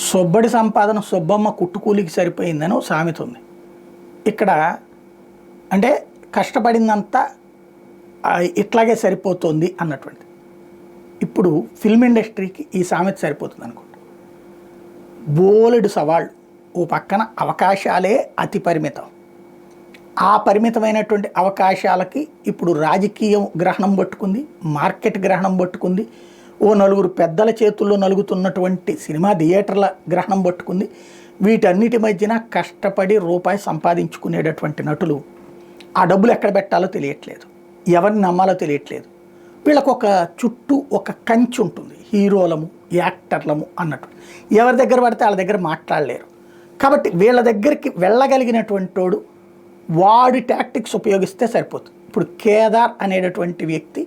సొబ్బడి సంపాదన సొబ్బమ్మ కుట్టుకూలికి సరిపోయిందని ఓ సామెత ఉంది. ఇక్కడ అంటే కష్టపడిందంతా ఇట్లాగే సరిపోతుంది అన్నటువంటిది. ఇప్పుడు ఫిల్మ్ ఇండస్ట్రీకి ఈ సామెత సరిపోతుంది అనుకోండి. బోలెడు సవాళ్ళు, ఓ పక్కన అవకాశాలే అతి పరిమితం. ఆ పరిమితమైనటువంటి అవకాశాలకి ఇప్పుడు రాజకీయం గ్రహణం పట్టుకుంది, మార్కెట్ గ్రహణం పట్టుకుంది, ఓ నలుగురు పెద్దల చేతుల్లో నలుగుతున్నటువంటి సినిమా థియేటర్ల గ్రహణం పట్టుకుంది. వీటన్నిటి మధ్యన కష్టపడి రూపాయి సంపాదించుకునేటటువంటి నటులు ఆ డబ్బులు ఎక్కడ పెట్టాలో తెలియట్లేదు, ఎవరిని నమ్మాలో తెలియట్లేదు. వీళ్ళకు ఒక చుట్టూ ఒక కంచి ఉంటుంది, హీరోలము యాక్టర్లము అన్నట్టు. ఎవరి దగ్గర పడితే వాళ్ళ దగ్గర మాట్లాడలేరు. కాబట్టి వీళ్ళ దగ్గరికి వెళ్ళగలిగినటువంటి వాడు వాడి టాక్టిక్స్ ఉపయోగిస్తే సరిపోతుంది. ఇప్పుడు కేదార్ అనేటటువంటి వ్యక్తి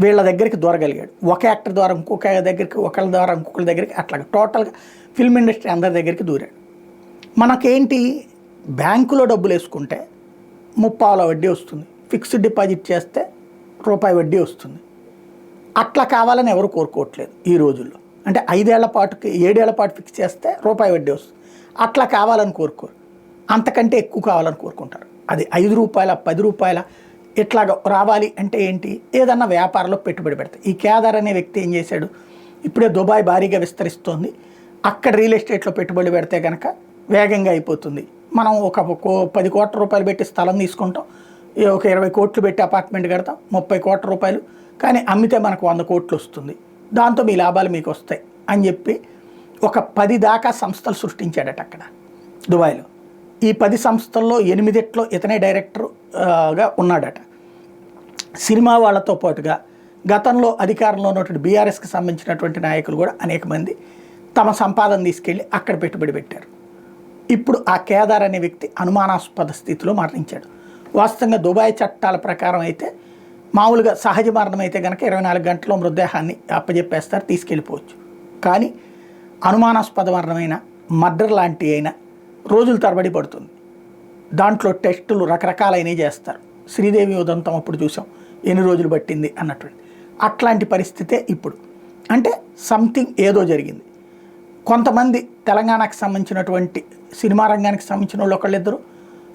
వీళ్ళ దగ్గరికి దూరగలిగాడు. ఒక యాక్టర్ ద్వారా ఇంకొక దగ్గరికి, ఒకళ్ళ ద్వారా ఇంకొకరి దగ్గరికి, అట్లాగా టోటల్గా ఫిల్మ్ ఇండస్ట్రీ అందరి దగ్గరికి దూరాడు. మనకేంటి, బ్యాంకులో డబ్బులు వేసుకుంటే 30% వడ్డీ వస్తుంది, ఫిక్స్డ్ డిపాజిట్ చేస్తే రూపాయి వడ్డీ వస్తుంది. అట్లా కావాలని ఎవరు కోరుకోవట్లేదు ఈ రోజుల్లో. అంటే 5 ఏళ్ల పాటుకి 7 ఏళ్ల పాటు ఫిక్స్ చేస్తే రూపాయి వడ్డీ వస్తుంది. అట్లా కావాలని కోరుకోరు, అంతకంటే ఎక్కువ కావాలని కోరుకుంటారు. అది 5 రూపాయల 10 రూపాయల ఇట్లాగా రావాలి అంటే ఏంటి, ఏదన్నా వ్యాపారంలో పెట్టుబడి పెడతాయి. ఈ కేదార్ అనే వ్యక్తి ఏం చేశాడు, ఇప్పుడే దుబాయ్ భారీగా విస్తరిస్తోంది, అక్కడ రియల్ ఎస్టేట్లో పెట్టుబడి పెడితే కనుక వేగంగా అయిపోతుంది. మనం ఒక 10 కోట్ల రూపాయలు పెట్టి స్థలం తీసుకుంటాం, ఒక 20 కోట్లు పెట్టి అపార్ట్మెంట్ కడతాం, 30 కోట్ల రూపాయలు, కానీ అమ్మితే మనకు 100 కోట్లు వస్తుంది, దాంతో మీ లాభాలు మీకు వస్తాయి అని చెప్పి ఒక 10 దాకా సంస్థలు సృష్టించాడట అక్కడ దుబాయ్లో. ఈ 10 సంస్థల్లో 8 ఇతనే డైరెక్టర్గా ఉన్నాడట. సినిమా వాళ్ళతో పాటుగా గతంలో అధికారంలో ఉన్నటువంటి బీఆర్ఎస్కి సంబంధించినటువంటి నాయకులు కూడా అనేక మంది తమ సంపాదన తీసుకెళ్ళి అక్కడ పెట్టుబడి పెట్టారు. ఇప్పుడు ఆ కేదార్ అనే వ్యక్తి అనుమానాస్పద స్థితిలో మరణించాడు. వాస్తవంగా దుబాయ్ చట్టాల ప్రకారం అయితే మామూలుగా సహజ మరణం అయితే కనుక 24 గంటల్లో మృతదేహాన్ని అప్పజెప్పేస్తారు, తీసుకెళ్ళిపోవచ్చు. కానీ అనుమానాస్పద మరణమైన మర్డర్ లాంటి అయినా రోజుల తరబడి పడుతుంది. దాంట్లో టెస్టులు రకరకాలైనవి చేస్తారు. శ్రీదేవి ఉదంతం అప్పుడు చూసాం ఎన్ని రోజులు పట్టింది అన్నటువంటి. అట్లాంటి పరిస్థితే ఇప్పుడు. అంటే సంథింగ్ ఏదో జరిగింది. కొంతమంది తెలంగాణకు సంబంధించినటువంటి సినిమా రంగానికి సంబంధించిన వాళ్ళు ఒకళ్ళిద్దరు,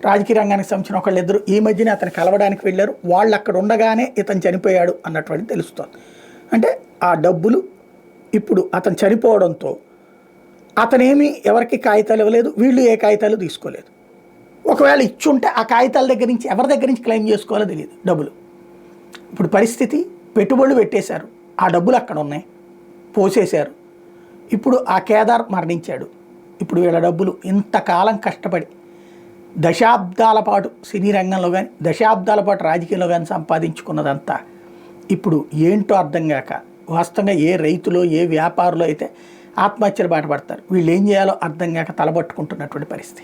రాజకీయ రంగానికి సంబంధించిన ఒకళ్ళిద్దరు ఈ మధ్యనే అతను కలవడానికి వెళ్ళారు. వాళ్ళు అక్కడ ఉండగానే ఇతను చనిపోయాడు అన్నటువంటి తెలుస్తోంది. అంటే ఆ డబ్బులు ఇప్పుడు అతను చనిపోవడంతో అతనేమి ఎవరికి కాగితాలు ఇవ్వలేదు, వీళ్ళు ఏ కాగితాలు తీసుకోలేదు. ఒకవేళ ఇచ్చుంటే ఆ కాగితాల దగ్గర నుంచి ఎవరి దగ్గర నుంచి క్లెయిమ్ చేసుకోవాలో తెలియదు డబ్బులు. ఇప్పుడు పరిస్థితి, పెట్టుబడులు పెట్టేశారు, ఆ డబ్బులు అక్కడ ఉన్నాయి, పోసేశారు. ఇప్పుడు ఆ కేదార్ మరణించాడు. ఇప్పుడు వీళ్ళ డబ్బులు ఇంతకాలం కష్టపడి దశాబ్దాల పాటు సినీ రంగంలో కానీ దశాబ్దాల పాటు రాజకీయంలో కానీ సంపాదించుకున్నదంతా ఇప్పుడు ఏంటో అర్థం కాక, వాస్తవంగా ఏ రైతులో ఏ వ్యాపారులో అయితే ఆత్మహత్యలు బాటపడతారు, వీళ్ళు ఏం చేయాలో అర్థం కాక తలబట్టుకుంటున్నటువంటి పరిస్థితి.